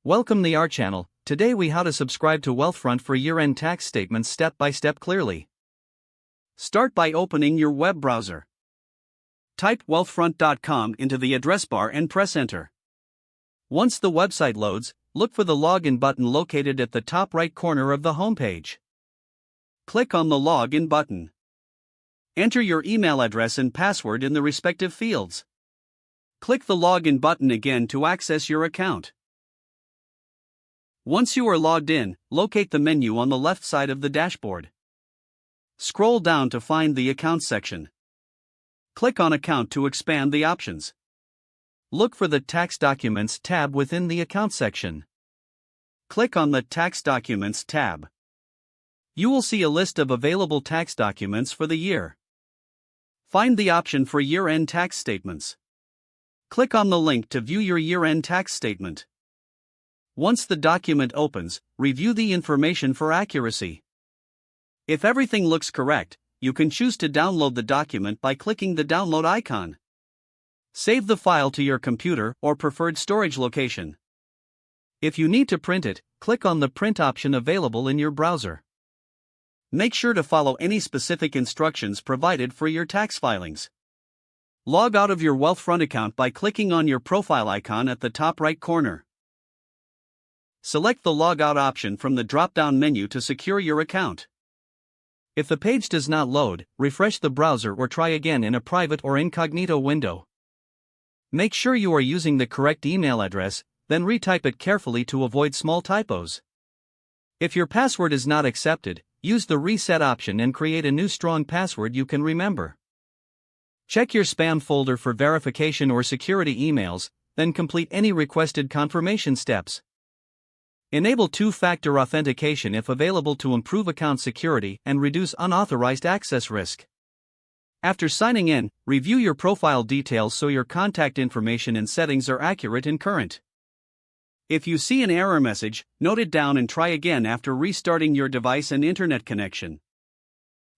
Welcome to our channel. Today we how to subscribe to Wealthfront for year-end tax statements step by step clearly. Start by opening your web browser. Type wealthfront.com into the address bar and press enter. Once the website loads, look for the login button located at the top right corner of the homepage. Click on the login button. Enter your email address and password in the respective fields. Click the login button again to access your account. Once you are logged in, locate the menu on the left side of the dashboard. Scroll down to find the Account section. Click on Account to expand the options. Look for the Tax Documents tab within the Account section. Click on the Tax Documents tab. You will see a list of available tax documents for the year. Find the option for year-end tax statements. Click on the link to view your year-end tax statement. Once the document opens, review the information for accuracy. If everything looks correct, you can choose to download the document by clicking the download icon. Save the file to your computer or preferred storage location. If you need to print it, click on the print option available in your browser. Make sure to follow any specific instructions provided for your tax filings. Log out of your Wealthfront account by clicking on your profile icon at the top right corner. Select the Logout option from the drop-down menu to secure your account. If the page does not load, refresh the browser or try again in a private or incognito window. Make sure you are using the correct email address, then retype it carefully to avoid small typos. If your password is not accepted, use the reset option and create a new strong password you can remember. Check your spam folder for verification or security emails, then complete any requested confirmation steps. Enable two-factor authentication if available to improve account security and reduce unauthorized access risk. After signing in, review your profile details so your contact information and settings are accurate and current. If you see an error message, note it down and try again after restarting your device and internet connection.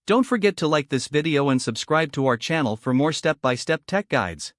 Don't forget to like this video and subscribe to our channel for more step-by-step tech guides.